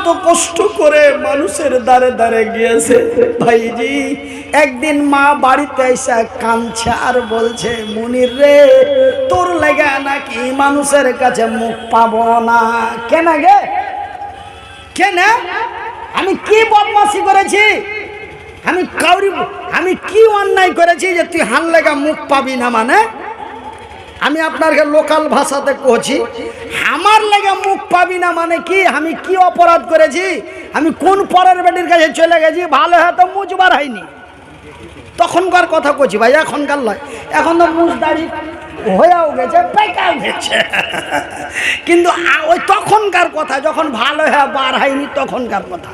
কত কষ্ট করে মানুষের দ্বারে দ্বারে গিয়েছে ভাইজি। একদিন মা বাড়িতে এসে কাঁদছে আর বলছে, মুনির রে, তোর লেগে নাকি মানুষের কাছে মুখ পাবো না। কেন গে, কেন? আমি কি বদমাশি করেছি? আমি কি অন্যায় করেছি যে তুই হান লেগা মুখ পাবি না? মানে আমি আপনাকে লোকাল ভাষাতে কইছি, আমার লেগে মুখ পাবি না মানে কি? আমি কি অপরাধ করেছি? আমি কোন পরের বেটির কাছে চলে গেছি? ভালো হয়তো মুজবার হয়নি, তখনকার কথা কইছি ভাই, এখনকার নয়। এখন তো মুজ দাড়ি হয়েও গেছে, পেকাও গেছে, কিন্তু ওই তখনকার কথা, যখন ভালো হয়ে বার হয়নি তখনকার কথা।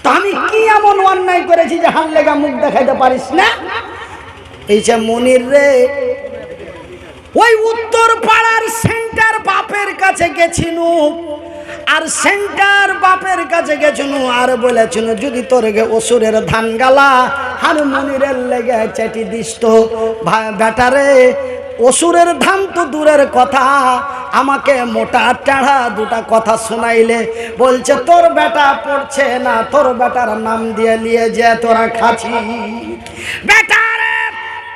তো আমি কি এমন অন্যায় করেছি যে হান লেগা মুখ দেখাইতে পারিস না? এই যে মুনির রে, ওই উত্তর পাড়ার সেন্টার বাপের কাছে গেছিনু, আর সেন্টার বাপের কাছে গেছিনু আর বলেছিনু, যদি তোর গে অসুরের ধান গালা আর মনিরের লেগে চেটি দিস তো বেটারে, অসুরের ধান তো দূরের কথা, আমাকে মোটা টাড়া দুটা কথা শোনাইলে বলছে তোর বেটা পড়ছে না, তোর বেটার নাম দিয়ে নিয়ে যে তোরা খাচ্ছি। বেটারে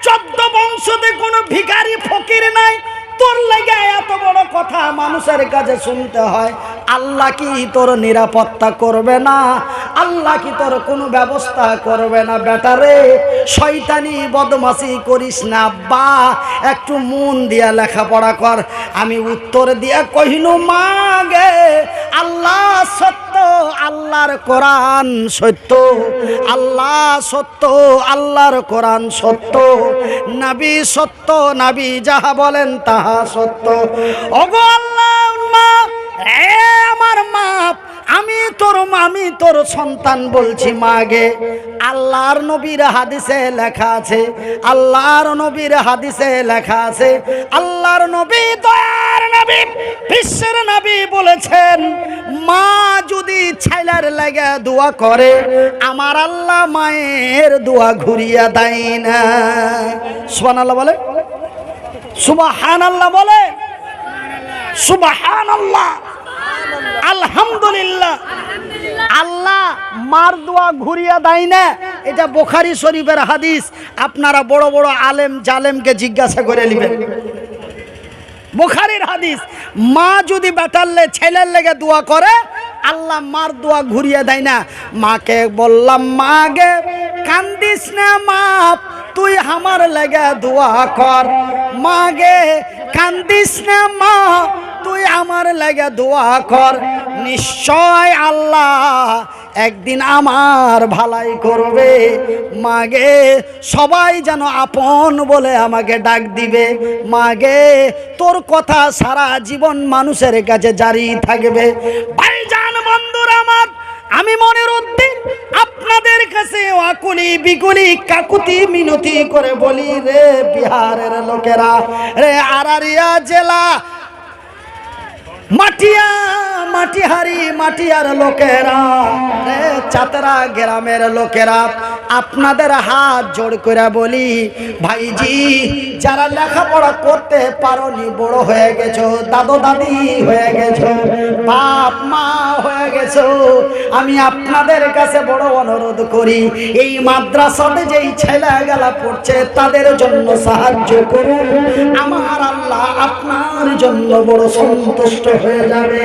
14 বংশতে কোনো ভিখারি ফকির নাই, তোর লেগে এত বড় কথা মানুষের কাছে শুনতে হয়। আল্লাহ কি তোর নিরাপত্তা করবে না? আল্লাহ কি তোর কোনো ব্যবস্থা করবে না? বেটারে, শয়তানি বদমাশি করিস না আব্বা, একটু মন দিয়া লেখাপড়া কর। আমি উত্তর দিয়া কহিনু, মা গে, আল্লাহ সত্য, আল্লাহর কোরআন সত্য, আল্লাহ সত্য, আল্লাহর কোরআন সত্য, নবী সত্য, নবী যাহা বলেন তাহা সত্য। ওগো আল্লাহ মা, আমার মা, আমি তোর সন্তান বলছি মা গে, আল্লাহর নবীর হাদিসে লেখা আছে, আল্লাহর নবীর হাদিসে লেখা আছে, আল্লাহর নবী, দয়ার নবী, বিশ্বের নবী বলেছেন, মা যদি ছেলের লাগে দোয়া করে, আমার আল্লাহ মায়ের দোয়া ঘুরিয়ে দেয় না। সুবহানাল্লাহ বলে, সুবহানাল্লাহ বলে, সুবহানাল্লাহ, আলহামদুলিল্লাহ। আল্লাহ মার দোয়া ঘুরিয়ে দেয় না, এটা বুখারী শরীফের হাদিস। আপনারা বড় বড় আলেম জালেমকে জিজ্ঞাসা করে নেবেন, বুখারীর হাদিস। মা যদি বেটারলে ছেলের লেগে দোয়া করে, আল্লাহ মার দোয়া ঘুরিয়ে দেয় না। মাকে বললাম, মা গে, কান্দিস না মা, তুই আমার লেগে দোয়া কর। মা গে, কান্দিস না মা, তুই আমার লেগে দোয়া কর। নিশ্চয় আল্লাহ একদিন আমার ভালাই করবে। মাগে, সবাই যেন আপন বলে আমাকে ডাক দিবে। মাগে, তোর কথা সারা জীবন মানুষের কাছে জারি থাকবে। ভাইজান, বন্ধুরা আমার, আমি মনের উদ্দিন আপনাদের কাছে আকুলি বিকুলি কাকুতি মিনতি করে বলি, রে বিহারের লোকেরা, রে আরারিয়া জেলা মাটিয়া মাটিহারি মাটিয়ার লোকেরা, রে চাতরা গ্রামের লোকেরা, আপনাদের হাত জোড় করে বলি, ভাইজি, যারা লেখাপড়া করতে পারোনি, বড় হয়ে গেছো, দাদু দাদি হয়ে গেছো, বাপ মা হয়ে গেছো, আমি আপনাদের কাছে বড় অনুরোধ করি, এই মাদ্রাসাতে যেই ছেলেগুলা পড়ছে তাদের জন্য সাহায্য করুন। আমার আল্লাহ আপনার জন্য বড় সন্তুষ্ট হয়ে যাবে।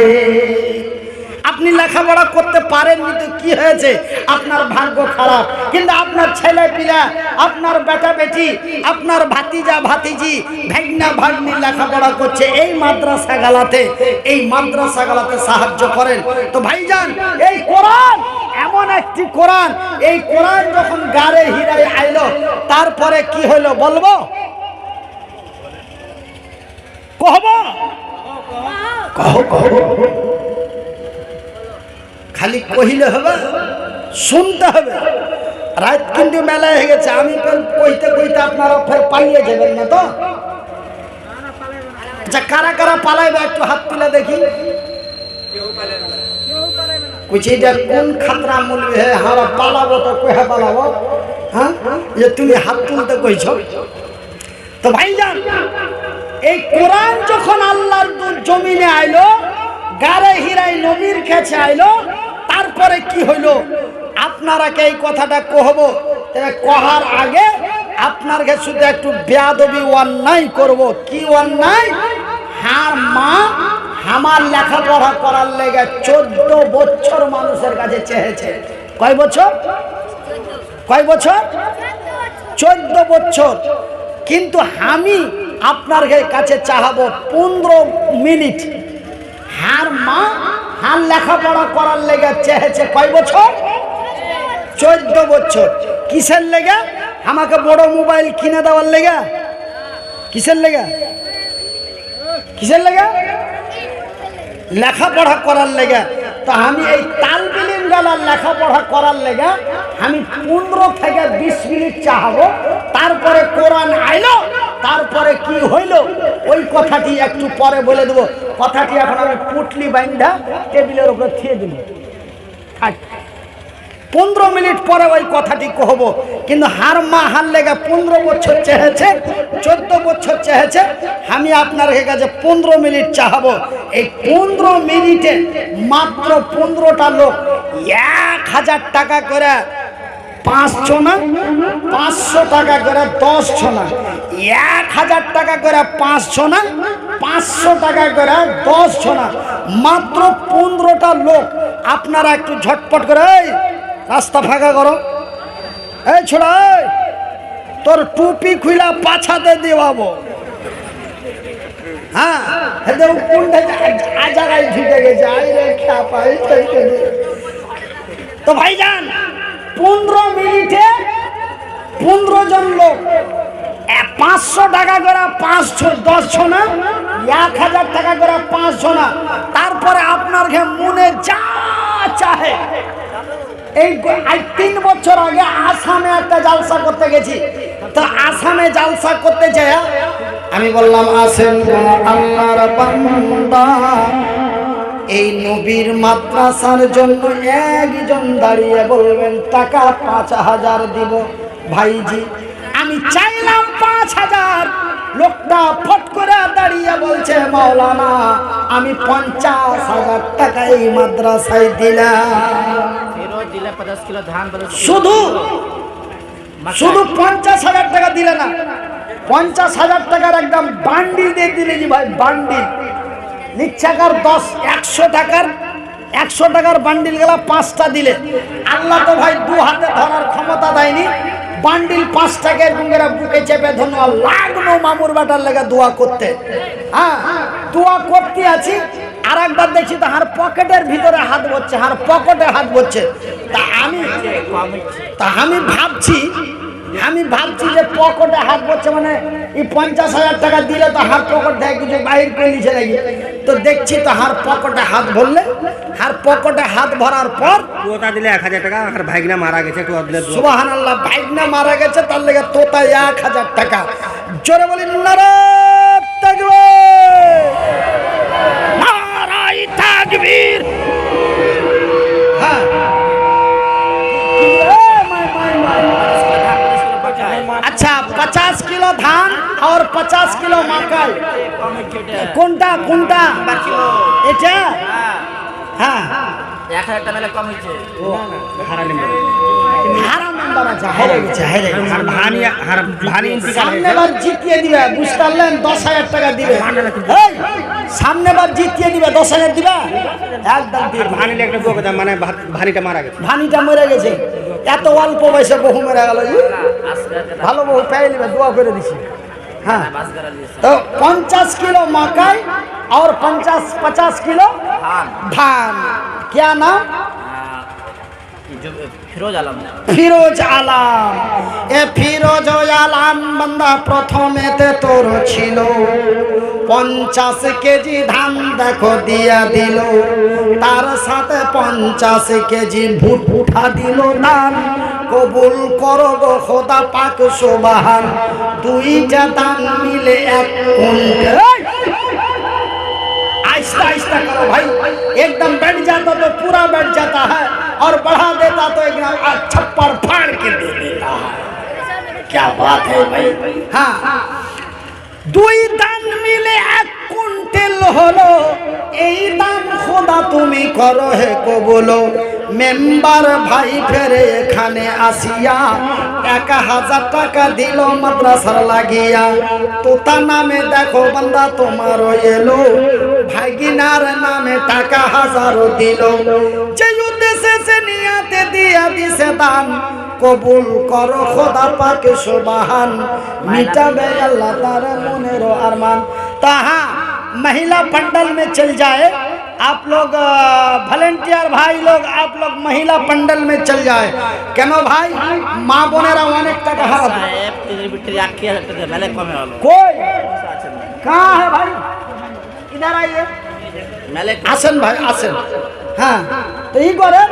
আপনি লেখাপড়া করতে পারেননি তো কি হয়েছে? আপনার ভাগ্য খারাপ, কিন্তু আপনার ছেলে পিলা, আপনার বেটা বেটি, আপনার ভাতিজা ভাতিজি, ভাগনা ভাগ্নি লেখাপড়া করছে এই মাদ্রাসাগুলোতে, এই মাদ্রাসাগুলোতে সাহায্য করেন। তো ভাইজান, এই কোরআন এমন একটি কোরআন, এই কোরআন যখন গারে হিরায় আইলো, তারপরে কি হলো বলবো? কহবো? খালি কহিলে হবে? শুনতে হবে। রাত কিন্তু মেলা হয়ে গেছে, আমি কইতে কইতে আপনারা ফের পালিয়ে যাবেন না তো? আচ্ছা, কারা কারা পালাইবে একটু হাত তুলে দেখি। কইছি এটা কোন খাতরা মূল্য? হ্যাঁ, আমরা পালাবো তো কোহে পালাবো? হ্যাঁ, যে তুমি হাত তুলতে কইছ। তো ভাইজান, এই কোরআন যখন আল্লাহর জমিনে আইলো, গারে হিরাই নবীর কাছে আইলো, তারপরে কি হইল আপনারাকে এই কথাটা কহব, তবে কহার আগে আপনার কাছে শুধু একটু বেয়াদবি অন্যায় করব। কি অন্যায়? হার মা আমার লেখাপড়া করার লেগে 14 বছর মানুষের কাছে চেয়েছে। কয় বছর? কয় বছর? 14 বছর। কিন্তু আমি আপনার কাছে চাহাবো 15 মিনিট। হার মা হার লেখাপড়া করার লেগে চেয়েছে কয় বছর? 14 বছর। কিসের লেগে? আমাকে বড় মোবাইল কিনে দেওয়ার লেগে। কিসের লেগে? কিসের লেগে? লেখাপড়া করার লেগে। তো আমি এই তালবিলিম গালার লেখাপড়া করার লেগে আমি 15 থেকে 20 মিনিট চাহাবো। তারপরে কোরআন আইলো, তারপরে কি হইল ওই কথাটি একটু পরে বলে দেবো। কথাটি এখন আমি পুটলি বাইন্ধা টেবিলের উপরে থিয়ে দিল। 15 মিনিট পরে ওই কথাটি কহবো। কিন্তু হার মা হার লেগে 15 বছর চেয়েছে, 14 বছর চেয়েছে। আমি আপনার কাছে 15 মিনিট চাহাবো। এই 15 মিনিটে মাত্র 15টা লোক 1000 টাকা করে 5 জনা, 500 টাকা করে 10 জনা, 1000 টাকা করে 5 জনা, 500 টাকা করে 10 জনা, মাত্র 15টা লোক। আপনারা একটু ঝটপট করে রাস্তা ফাঁকা করো। এই ছোড়া, তোর টুপি খুইলা পাছাতে দেওয়াবো। হ্যাঁ, জায়গায় ঢুকে গেছে। তো ভাইজান 15 মিনিটে 15 জন লোক 500 টাকা করে 10 জনা, 1000 টাকা করে 5 জনা। তারপরে আপনার মনে যা চাহে। এই 3 বছর আগে আসামে একটা জালসা করতে গেছি। তো আসামে জালসা করতে যায় আমি বললাম, আসেন আল্লাহর বান্দা, এই নবীর মাদ্রাসার জন্য একজন দাঁড়িয়ে বলবেন টাকা 5000 দিব। ভাইজি আমি চাইলাম 5000। লোকটা ফট করে দাঁড়িয়ে বলছে, মাওলানা আমি 50,000 টাকা এই মাদ্রাসায় দিলাম। শুধু 50,000 টাকা দিলে না, 50,000 টাকার একদম বান্ডিল দিয়ে দিলে। জি ভাই, বান্ডিল নিচ্ছাকার 100 টাকার বান্ডিল গেলা 5টা দিলে। আল্লাহ তো ভাই 2 হাতে ধরার ক্ষমতা দেয়নি। বান্ডিল 5 টাকার গুঙ্গেরা বুকে চেপে ধন্যা লাগলো মামুর বাটার লেগে দোয়া করতে। হ্যাঁ, দোয়া করতে আছি। আর একবার দেখছি তো হার পকেটের ভিতরে হাত বসছে, হার পকেটে হাত বসছে। তা আমি ভাবছি যে পকেটে হাত বসছে মানে এই 50,000 টাকা দিলে তো হার পকেট থেকে কিছু বাহির করে নিচ্ছে নাকি। তো দেখছি তো হার পকেটে হাত ভরলে, হার পকেটে হাত ভরার পর তোতা দিলে 1000 টাকা। আর ভাইগনা মারা গেছে, সুবহানাল্লাহ, ভাইগনা মারা গেছে, তার লেগে তোতা 1000 টাকা। জোরে বলি নারে তাকবীর, নারায়ে তাকবীর। হ্যাঁ, अच्छा 50 किलो धान और 50 किलो मकई। কোনটা কোনটা এটা? হ্যাঁ, 1000 টাকা কম হচ্ছে। সামনেবার জিতিয়ে দিবে, বুঝতে পারলেন? 10,000 টাকা দিবে। সামনেবার জিতিয়ে দিবে, 10,000 দিবে একদম। ভানিলে একটা বউকে দাম, মানে ভানিটা মারা গেছে। ভানিটা মরে গেছে। এত অল্প বয়সে বহু মেরে গেল। ভালো বহু পেয়ে নিবে, দোয়া করে দিছি। हाँ तो 50 किलो मकई और 50 किलो धान। क्या नाम? फिरोज आलम। फिरोज आलम। ए फिरोज आलम बंदा प्रथमेते तोर छिलो 50 केजी धान देखो दिया दिलो, तार साथे 50 केजी भुट्टा दिलो दान। कबुल करो गो खुदा पाक सुबहान, दुईटा दान मिले एक कुंटल। आहिस्ता आहिस्ता करो भाई, एकदम बैठ जाता तो पूरा बैठ जाता है और बढ़ा देता तो एकदम छप्पर फाड़ के दे देता है। क्या बात है भाई। हाँ, দুই দান মিলে এক কুইন্টাল হলো, এই দান খোদা তুমি করো হে কবুল। মেম্বার ভাই ফেরে এখানে আসিয়া 1000 টাকা দিল মাদ্রাসার লাগিয়া তোতা নামে দেখো বান্দা তোমারও এলো ভাগিনার নামে টাকা 1000 দিল যে উদ্দেশ্যে সে নিয়াতে দিয়া দিছে দান কবুল করো খোদা পাক সুবহান मिटाबे अल्लाह तारा मुनेरो अरमान। तो हाँ महिला पंडल में चल जाए आप लोग वॉलंटियर भाई लोग आप लोग महिला पंडल में चल जाए क्यों भाई माँ बोनेरा अनेक टाका हारा कोई कहाँ है भाई इधर आइए आसन भाई आसन हाँ तो ये करे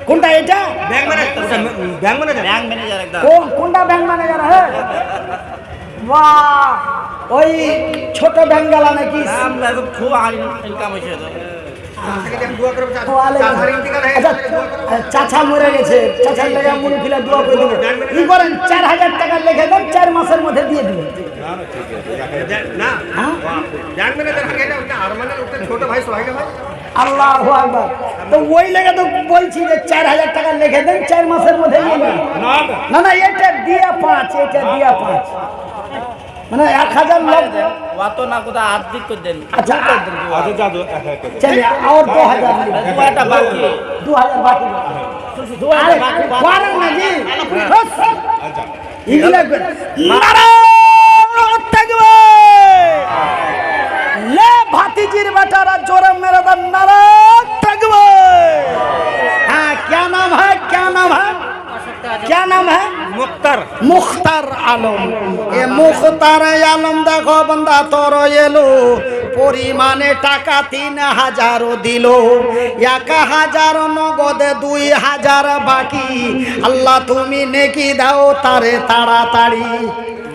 কোনটা এটা ব্যাংক ম্যানেজার একদম কোনটা ব্যাংক ম্যানেজার है বাহ ওই ছোট ব্যাংকওয়ালা নাকি খুব ইনকাম হয়েছে চাচা মরে গেছে চাচার লেগে মুড়ি খিলা দোয়া করে দেবো ই করেন 4000 টাকা লিখে দেন 4 মাসের মধ্যে দিয়ে দিবেন না ব্যাংক ম্যানেজার ছোট ভাই সোহাইল ভাই আল্লাহু আকবার তো ওই লেগে তো বলছি যে 4000 টাকা লিখে দেন 4 মাসের মধ্যে দিয়ে দেন না না এটা দিয়া 5 এটা দিয়া 5 মানে 1000 লোক অত না কোথা আর্ধেক করে দেন अच्छा আচ্ছা যাদু चलिए और 2000 একটা বাকি 2000 बाकी अरे पारा ना जी बस इगला नारायण तकबीर ले भातीजीर बेटारा जोरे मेरा दा नारायण तकबीर हाँ क्या नाम है क्या नाम है मुख्तार आलम ये मुख्तार आलम देखो बंदा तोरो एलो পরিমাণে টাকা 3000 দিল 1000 নগদে 2000 বাকি আল্লাহ তুমি নেকি দাও তারে তাড়াতাড়ি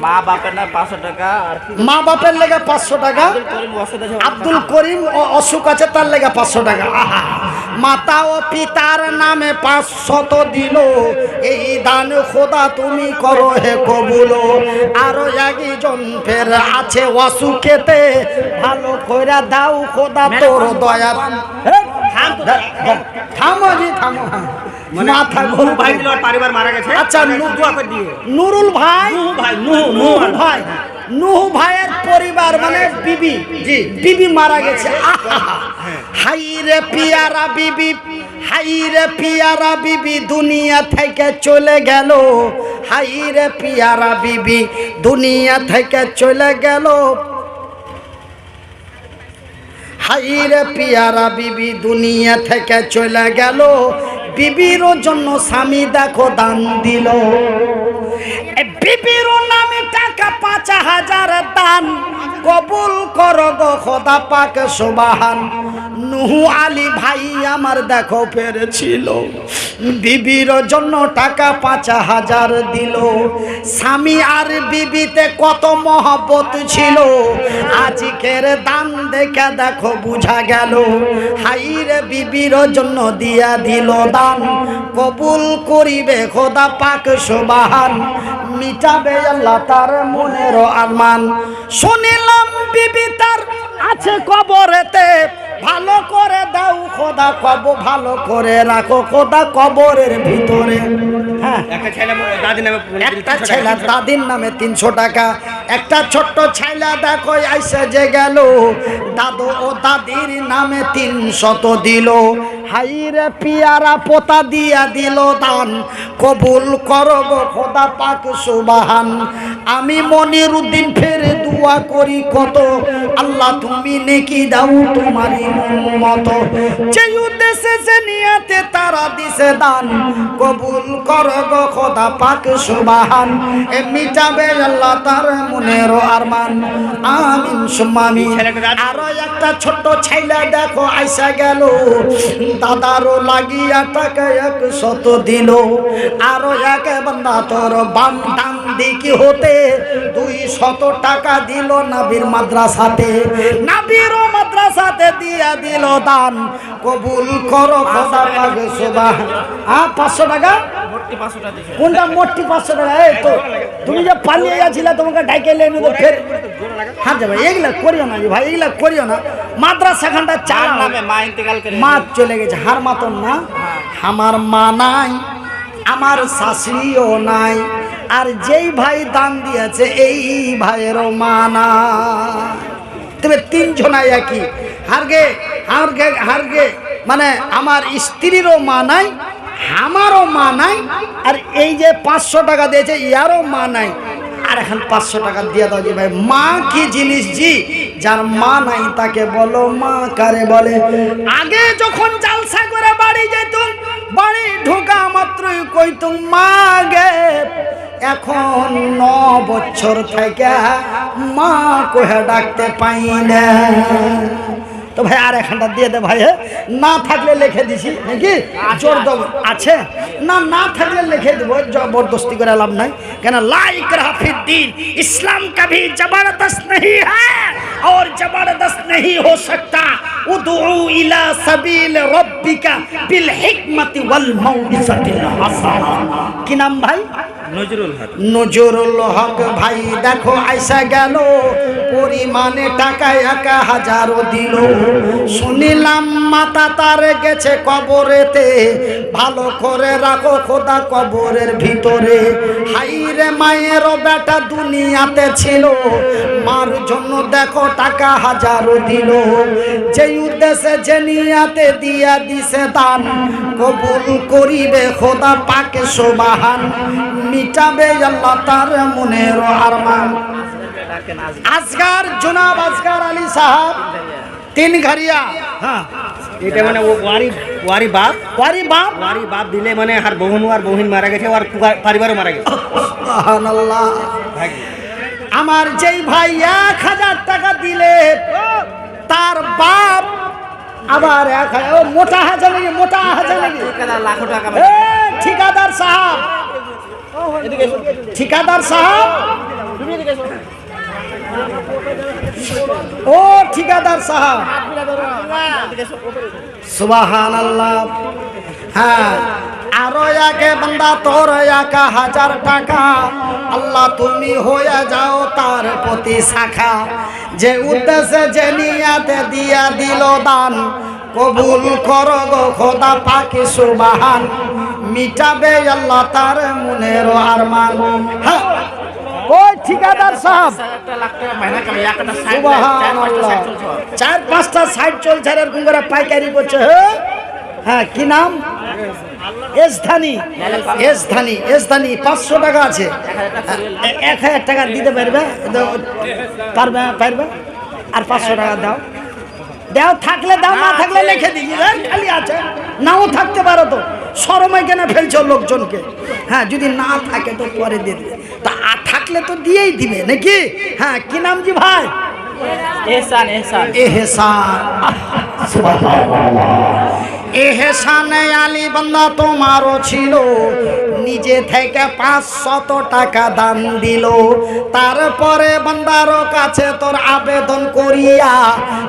মা বাপের না 500 টাকা আর মা বাপের লেগে 500 টাকা আব্দুল করিম অসুখ আছে তার লেগে 500 টাকা আহা মাতা ও পিতার নামে 500 দিল এই দান খোদা তুমি করো হে কবুল আরো একজন ফের আছে অসুখেতে ভালো কইরা দাও খোদা তোর দয়া থামো জি থামো মাথা নুরুল ভাই দিল পরিবার মারা গেছে আচ্ছা দোয়া করে দিয়ে নুরুল ভাই নুরুল ভাই নুহ ভাইয়ের পরিবার মানে বিবি জি বিবি মারা গেছে হাই রে পিয়ারা বিবি হাই রে পিয়ারা বিবি দুনিয়া থেকে চলে গেল হাই রে পিয়ারা বিবি দুনিয়া থেকে চলে গেল হাই রে পিয়ারা বিবি দুনিয়া থেকে চলে গেল বিবির জন্য স্বামী দেখো দান দিল বিবির নামে টাকা 5000 দান কবুল করো গো খোদা পাক সুবহান নূহ আলী ভাই আমার দেখো পেরেছিল বিবির জন্য টাকা 5000 দিল স্বামী আর বিবিতে কত মহব্বত ছিল আজকের দান দেখে দেখো বুঝা গেল হাই রে বিবির জন্য দিয়া দিল দান কবুল করিবে খোদা পাক সুবহান মিটাবে আল্লাহ তার মনের আরমান শুনিলাম বিবি তার আছে কবরেতে ভালো করে দাও খোদা ভালো করে রাখো খোদা কবরের ভিতরে হ্যাঁ একটা ছেলে দাদির নামে একটা ছেলে দাদির নামে 300 টাকা একটা ছোট্ট ছেলে দেখো আইসে যে গেল দাদু ও দাদির নামে 300 দিল হাই রে পিয়ারা পোতা দিয়া দিল দান কবুল করো গো খোদা পাক সুবহান আমি মনির উদ্দিন ফের দোয়া করি কত আল্লাহ তুমি নেকি দাও তোমারই মত যে উদ্দেশ্যে যে নিয়াতে তারা দিছে দান কবুল করো গো খোদা পাক সুবহান এ মিটাবে আল্লাহ তার মনের আরমান আমিন সুম্মা আমিন আরো একটা ছোট্ট ছেলে দেখো আইসা গেল দাদারও লাগিয়া টাকা 100 দিল আরো এক বান্দা তোর বাম ডান দিকে হতে 200 টাকা দিল নবীর মাদ্রাসাতে দিয়া দিল দান কবুল করো খোদা পাক সুবহান 500 টাকা মোটি 500 টাকা দিছে কোনটা মোটি 500 টাকা এই তো তুমি যে পালিয়ে গেছিলে তোমাকে ডাইকে লেনে তো ফের হাত যাবে এগুলা করিও না ভাই এগুলা করিও না মাদ্রাসা খানটা চার নামে মা ইন্তেকাল করে মা চলে গেছে হার মাতন না আমার মা নাই, আমার শাশুড়িও নাই, আর যেই ভাই দান দিয়েছে এই ভাইয়েরও মা নাই। তবে তিনজনাই একই, হারগে হারগে হারগে মানে আমার স্ত্রীরও মা নাই, আমারও মা নাই, আর এই যে 500 টাকা দিয়েছে ইয়ারও মা নাই। আর এখন 500 টাকা দিয়ে দাও যে ভাই। মা কি জিনিস জি? যার মা নাই তাকে বলো মা কারে বলে। আগে যখন জালসা করে বাড়ি যেতুম, বাড়ি ঢোকা মাত্রই কইতুম মা গে। এখন 9 বছর থেকে মা কহে ডাকতে পাই না। তো ভাই আর এখানটা দিয়ে দে ভাই। না থাকলে লিখে দিছি নাকি? জোর দেব আছে না? না থাকলে লিখে দেবো, জবরদস্তি করে লাভ নাই। কেন লা ইকরাহা ফিদ্দীন, ইসলাম কभी जबरदस्त नहीं है और जबरदस्त नहीं हो सकता। उदउ इला सबील रब्बिका बिल हिकमति वल मौइज़ातिल हसना। কি নাম ভাই? নজরুল হক। নজরুল হক ভাই দেখো আইসা গেল, পরিমাণে টাকা 1000 দিল। শুনিলাম মাতা তার গেছে কবরেতে, ভালো করে রাখো খোদা কবরের ভিতরে। হাইরে মায়েরও বেটা দুনিয়াতে ছিল, মার জন্য দেখো টাকা 1000 দিল। যেই উদ্দেশ্যে যে নিয়াতে দিয়া দিছে দান, কবুল করিবে খোদা পাকে সুবহান। মিটাবে আল্লাহ তার মনের আরমান। আজগার জনাব আজগার আলী সাহেব, তিনঘরিয়া। হ্যাঁ, এটা মানে ও ওয়ারি বাপ দিলে মানে আর বহিন মারা গেছে, আর পরিবারও মারা গেছে। সুবহানাল্লাহ। আমার যেই ভাই 1000 টাকা দিলে, তার বাপ আবার 1000 মোটা হাজার নাকি? মোটা হাজার নাকি? লাখো টাকা। ঠিকাদার সাহেব, ঠিকাদার সাহেব, ও ঠিকাদার সাহেব, সুবহানাল্লাহ। হ্যাঁ, আরো একে বান্দা তোর 1000 টাকা, আল্লাহ তুমি হয়ে যাও তার প্রতি শাখা। যে উদ্দেশ্যে যে নিয়াতে দিয়া দিল দান, কবুল করো গো খোদা পাকে সুবহান। মিটাবে আল্লাহ তার মনের আরমান। হ্যাঁ, ওই ঠিকাদার সাহেব, সুবহানাল্লাহ, 4-5টা সাইড চলছে এরকম করে পাইকারি করছে। হ্যাঁ, কি নাম? এসধানি। 500 টাকা আছে। 1000 টাকা দিতে পারবে? পারবে? আর 500 টাকা দাও। থাকলে দাও, না থাকলে লিখে দিই। খালি আছে, নাও থাকতে পারো তো, শরমে কেন ফেলছো লোকজনকে? হ্যাঁ, যদি না থাকে তো পরে দিয়ে দিবে, তা থাকলে তো দিয়েই দিবে নাকি? হ্যাঁ, কি নাম জি ভাই? এহসান। এহসান। এহসানে আলী বান্দা তোমারও ছিল, নিজে থেকে 500 টাকা দান দিল। তারপরে বান্দার কাছে তোর আবেদন করিয়া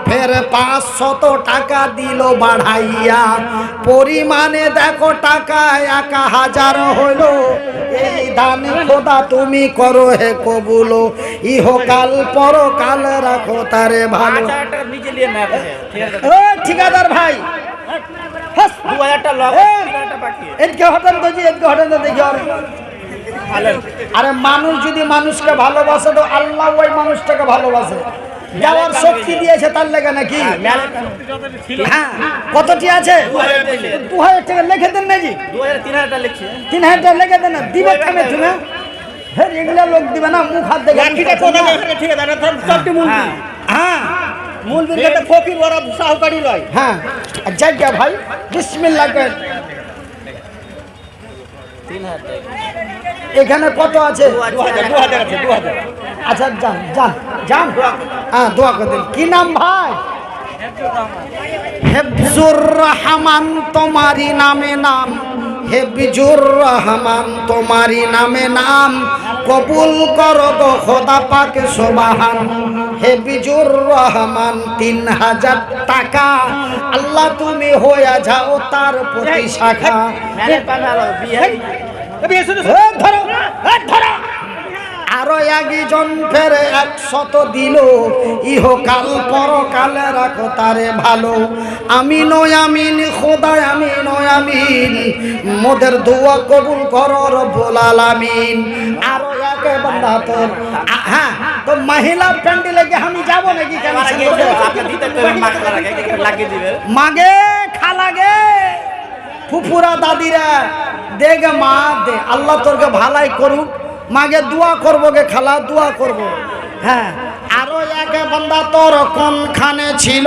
ফের 500 টাকা দিল বাড়াইয়া। পরিমাণে দেখো টাকা 1000 হইল। এই দান খোদা তুমি করো হে কবুল, ইহকাল পরকাল রাখো তারে ভালো। নিজে নিয়ে না, ও ঠিকাদার ভাই, 2000 টাকা লগ, 3000 টাকা বাকি। এদিকে হঠাৎ দেখি। আরে মানুষ যদি মানুষকে ভালোবাসে তো আল্লাহ ওই মানুষটাকে ভালোবাসে। যাওয়ার শক্তি দিয়েছে তার লেগে নাকি? হ্যাঁ, কতটি আছে? 2000 টাকা লিখে দেন নাকি? 3000 টাকা লিখছে। 3000 টাকা লিখে দেন না, দিবে থামে তুমি। হ্যাঁ, এগুলা লোক দিবে না, মুখ হাত দেখে। হ্যাঁ, মূলবীর কাছে ফকির ওরা সাহকারী লয়। হ্যাঁ, জায়গা ভাই, বিসমিল্লাহ। 3000 টাকা। এখানে কত আছে? 2000 আছে, 2000। আচ্ছা, যান। হ্যাঁ, দোয়া করে দেন। কি নাম ভাই? হেফজুর রহমান তোমারি নামে নাম, হেফজুর রহমান তোমারি নামে নাম। কবুল করো গো খোদা পাকে সুবহান। হেফজুর রহমান 3000 টাকা, আল্লাহ তুমি হয়ে যাও তার প্রতি শাখা। ধরো। আরো একজন ফেরে 100 দিল ইহকাল পরকালে রাখো তারে ভালো আমিন ও আমিন খোদায় আমিন ও আমিন মোদের দোয়া কবুল করো রব্বুল আলামিন আরো এক বান্দা তোর হ্যাঁ তো মহিলা প্যান্ডেলে কি আমি যাব নাকি কেন আপনি দিতে তো মাকে লাগিয়ে দিবে মাগে খালাগে ফুফুরা দাদিরা দেগে মা দে আল্লাহ তোরকে ভালাই করুক মাগে দোয়া করবো গে খালা দোয়া করবো হ্যাঁ আরো এক বান্দা তোর কোনখানে ছিল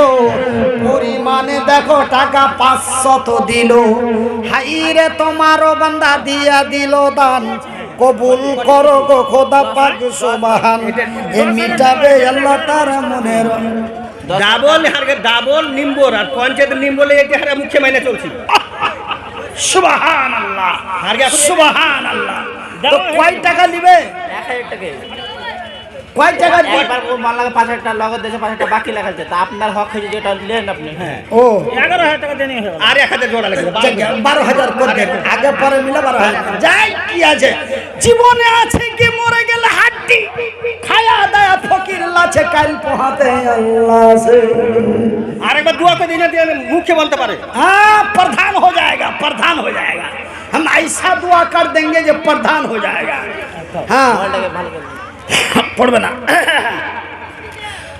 পরিমাণে দেখো টাকা 500 দিল হাই রে তোমারও বান্দা দিয়া দিল দান কবুল করো গো খোদা পাক সুবহান এ মিটাবে আল্লাহ তার মনের ডাবল হারকে ডাবল নিম্বর আর পঞ্চায়েত নিম্বলে একটা হারে মুখে মাইনে চলছি সুবহানাল্লাহ হারকে সুবহানাল্লাহ তো কয় টাকা দিবে 1000 টাকা কয় টাকা দিবে একবার ও মাল্লাকে 5000 টাকা লগত দেশে 5000 টাকা বাকি লেখাছে তা আপনার হক হয়ে যেটা নেন আপনি হ্যাঁ ও 11000 টাকা দেনি হবে আর 1000 জোড়া লাগবে 12,000 করে দেন আগে পরে মিলে 12,000 যাই কি আছে জীবনে আছে কি মরে গেলে হাড্ডি খায়া দায়া ফকির লাছে কাল পোহাতে আল্লাহ সে আরেকবার দোয়া করে দিনে দিয়ে মুখে বলতে পারে हाँ प्रधान हो जाएगा प्रधान हो जाएगा हम ऐसा दुआ कर देंगे जो प्रधान हो जाएगा हाँ ভালো ভালো पढ़বে ना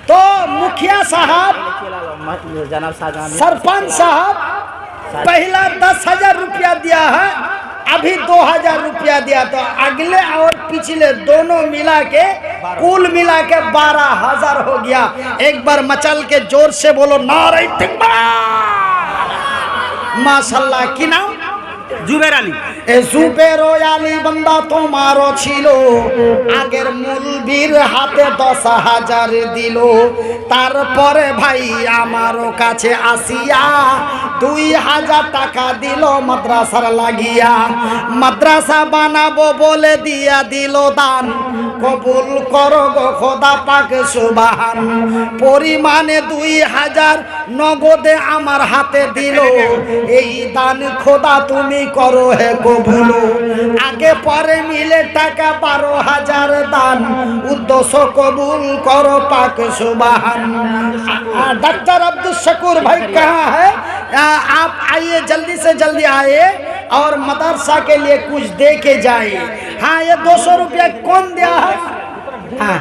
तो मुखिया साहब जनाब शाहजहां सरपंच साहब पहला 10,000 रुपया दिया है अभी 2,000 रुपया दिया तो अगले और पिछले दोनों मिला के कुल मिला के 12,000 हो गया एक बार मचल के जोर से बोलो नारे तकबीर माशाल्लाह की नाम জুবের আলী এ সুবেরো আলী বান্দা তোমারও ছিল আগের মুলবির হাতে 10,000 দিল তারপরে ভাই আমারও কাছে আসিয়া 2,000 টাকা দিল মাদ্রাসার লাগিয়া মাদ্রাসা বানাবো বলে দিয়া দিল দান কবুল করো গো খোদা পাক সুবহান পরিমাণে 2,000 নগদে আমার হাতে দিল এই দান খোদা তুমি করো হে কবুল আগে পরে মিলে টাকা 12,000 दान उद्देश्य कबूल करो पाक सुबहान। डॉक्टर अब्दुल शकूर भाई कहाँ है? आप आइए जल्दी से जल्दी आइए और मदरसा के लिए कुछ दे के जाइए। हाँ, ये 200 रुपया कौन दिया है? हाँ।